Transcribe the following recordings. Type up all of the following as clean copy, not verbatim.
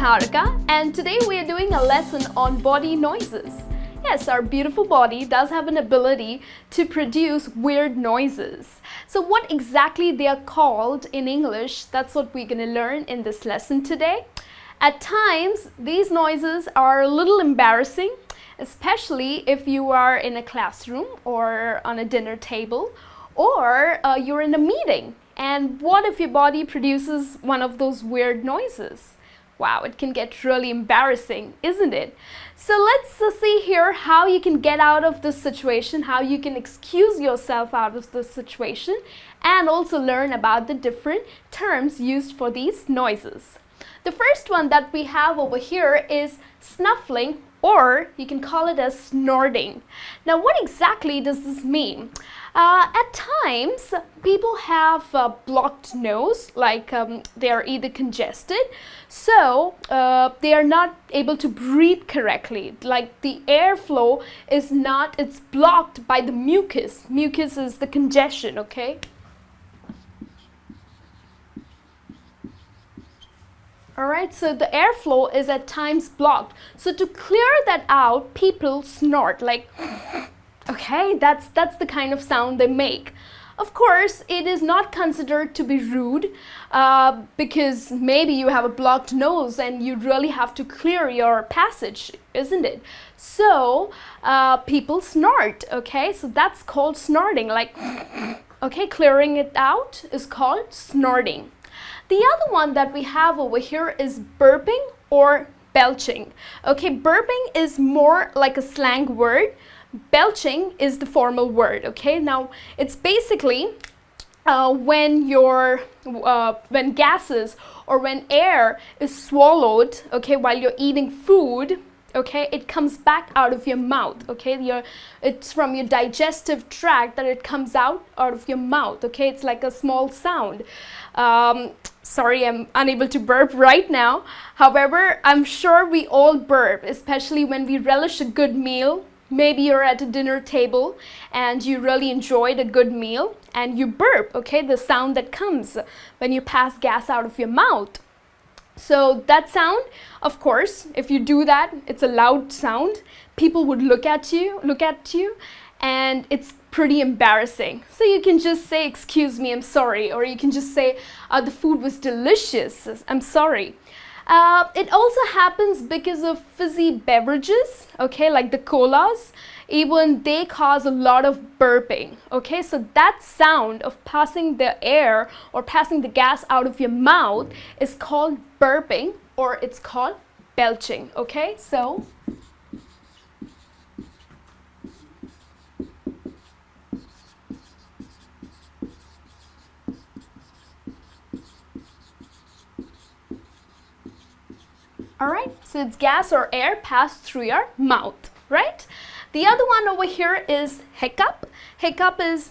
Niharika, and today we are doing a lesson on body noises. Yes, our beautiful body does have an ability to produce weird noises. So what exactly they are called in English, that's what we're going to learn in this lesson today. At times, these noises are a little embarrassing, especially if you are in a classroom or on a dinner table, or you're in a meeting. And what if your body produces one of those weird noises? Wow, it can get really embarrassing, isn't it? So let's see here how you can get out of this situation, how you can excuse yourself out of this situation, and also learn about the different terms used for these noises. The first one that we have over here is snuffling, or you can call it as snorting. Now, what exactly does this mean? At times, people have a blocked nose, like they are either congested, so they are not able to breathe correctly. Like the airflow is not, it's blocked by the mucus. Mucus is the congestion, okay? Alright, so the airflow is at times blocked. So to clear that out, people snort like, okay, that's the kind of sound they make. Of course, it is not considered to be rude because maybe you have a blocked nose and you really have to clear your passage, isn't it? So people snort, okay? So that's called snorting, like, okay, clearing it out is called snorting. The other one that we have over here is burping or belching. Okay, burping is more like a slang word. Belching is the formal word. Okay, now it's basically when gases or when air is swallowed, okay, while you're eating food, okay, it comes back out of your mouth, okay, it's from your digestive tract that it comes out of your mouth, okay, it's like a small sound. Sorry, I'm unable to burp right now. However, I'm sure we all burp, especially when we relish a good meal. Maybe you're at a dinner table and you really enjoyed a good meal and you burp, okay, the sound that comes when you pass gas out of your mouth. So that sound, of course, if you do that, it's a loud sound. People would look at you, and it's pretty embarrassing. So you can just say, excuse me, I'm sorry. Or you can just say, the food was delicious, I'm sorry. It also happens because of fizzy beverages, okay, like the colas. Even they cause a lot of burping, okay? So that sound of passing the air or passing the gas out of your mouth is called burping, or it's called belching, okay? So alright, so it's gas or air passed through your mouth, right? The other one over here is hiccup. Hiccup is,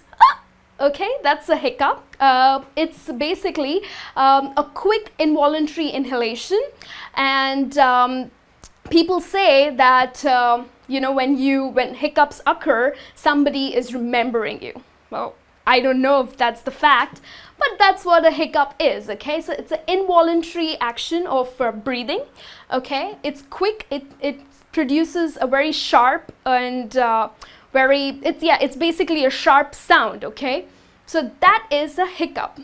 okay, that's a hiccup. It's basically a quick involuntary inhalation, and people say that, when hiccups occur, somebody is remembering you. Well, I don't know if that's the fact, but that's what a hiccup is, okay? So it's an involuntary action of breathing, okay? It's quick, it produces a very sharp and it's basically a sharp sound, okay? So that is a hiccup.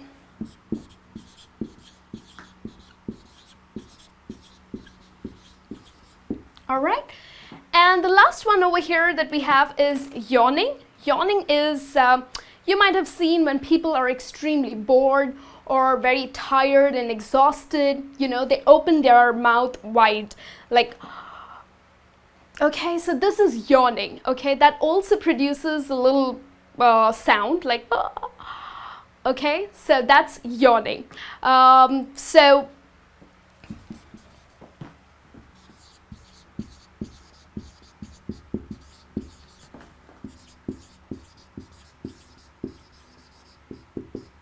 All right, and the last one over here that we have is yawning. Yawning is, you might have seen when people are extremely bored or very tired and exhausted, they open their mouth wide, like, okay, so this is yawning, okay, that also produces a little sound, like, okay, so that's yawning.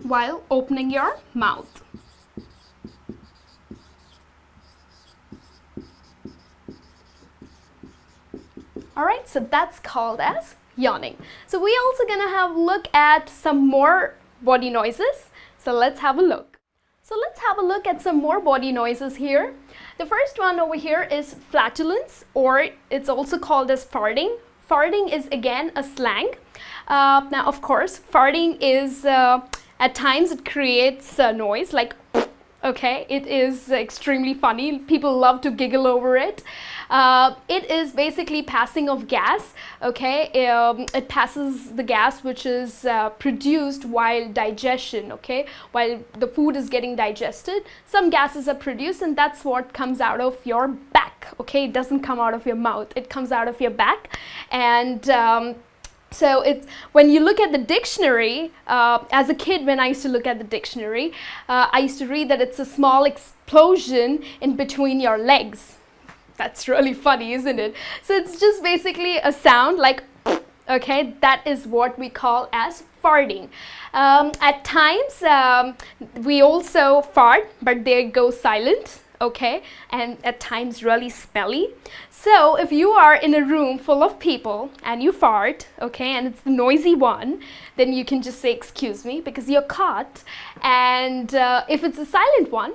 While opening your mouth. Alright, so that's called as yawning. So we're also gonna have a look at some more body noises. So let's have a look. So let's have a look at some more body noises here. The first one over here is flatulence, or it's also called as farting. Farting is again a slang. Now, of course, farting is at times it creates a noise like okay, it is extremely funny. People love to giggle over it. It is basically passing of gas, okay? It passes the gas which is produced while digestion, okay? While the food is getting digested, some gases are produced, and that's what comes out of your back, okay? It doesn't come out of your mouth, it comes out of your back. And so it's, when you look at the dictionary, as a kid when I used to look at the dictionary, I used to read that it's a small explosion in between your legs. That's really funny, isn't it? So it's just basically a sound like, okay, that is what we call as farting. At times, we also fart, but they go silent. Okay, and at times really smelly. So if you are in a room full of people and you fart, okay, and it's the noisy one, then you can just say excuse me because you're caught. And if it's a silent one,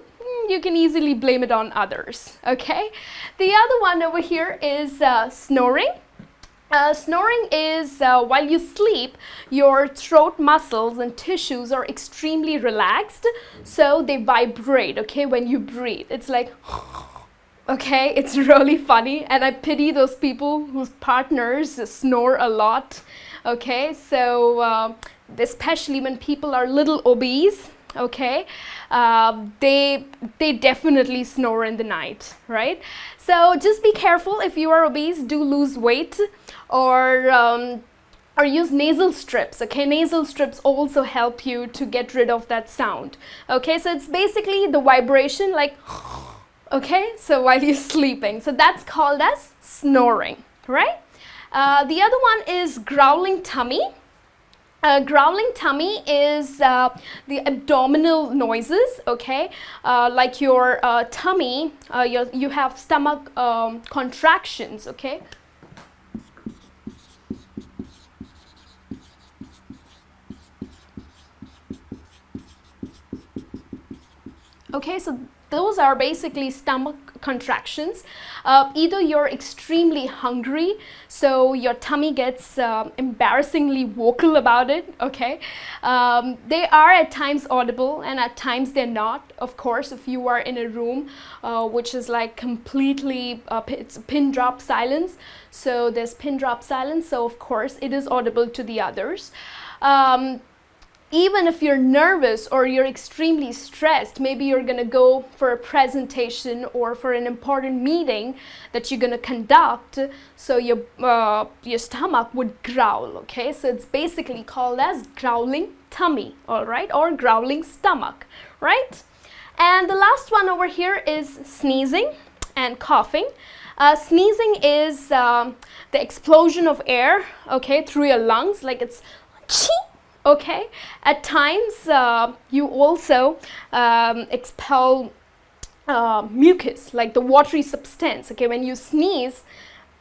you can easily blame it on others. Okay, the other one over here is snoring. Snoring is while you sleep, your throat muscles and tissues are extremely relaxed, so they vibrate, okay, when you breathe. It's like, okay, it's really funny, and I pity those people whose partners snore a lot, okay, so especially when people are little obese, okay, they definitely snore in the night, right? So just be careful. If you are obese, do lose weight, or use nasal strips, okay? Nasal strips also help you to get rid of that sound, okay? So it's basically the vibration like, okay, so while you're sleeping. So that's called as snoring, right? The other one is growling tummy. Growling tummy is the abdominal noises, okay? Like your tummy, you have stomach contractions, okay? Okay, so those are basically stomach contractions. Either you're extremely hungry, so your tummy gets embarrassingly vocal about it, okay? They are at times audible and at times they're not. Of course, if you are in a room which is like completely, it's pin drop silence, so there's pin drop silence, so of course it is audible to the others. Even if you're nervous or you're extremely stressed, maybe you're going to go for a presentation or for an important meeting that you're going to conduct, so your stomach would growl, okay? So it's basically called as growling tummy, all right, or growling stomach, right? And the last one over here is sneezing and coughing. Sneezing is the explosion of air, okay, through your lungs, like it's chee. Okay, at times you also expel mucus, like the watery substance. Okay, when you sneeze,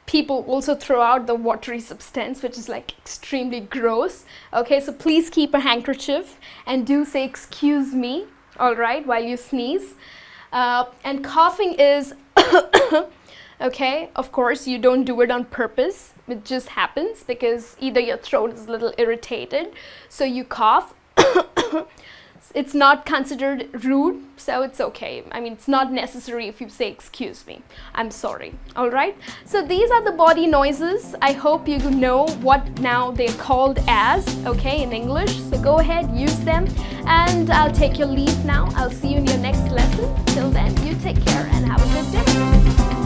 people also throw out the watery substance, which is like extremely gross. Okay, so please keep a handkerchief and do say excuse me, all right, while you sneeze. And coughing is okay, of course you don't do it on purpose. It just happens because either your throat is a little irritated, so you cough. It's not considered rude, so it's okay. I mean, it's not necessary if you say excuse me, I'm sorry, all right? So these are the body noises. I hope you know what now they're called as, okay, in English. So go ahead, use them, and I'll take your leave now. I'll see you in your next lesson. Till then, you take care and have a good day.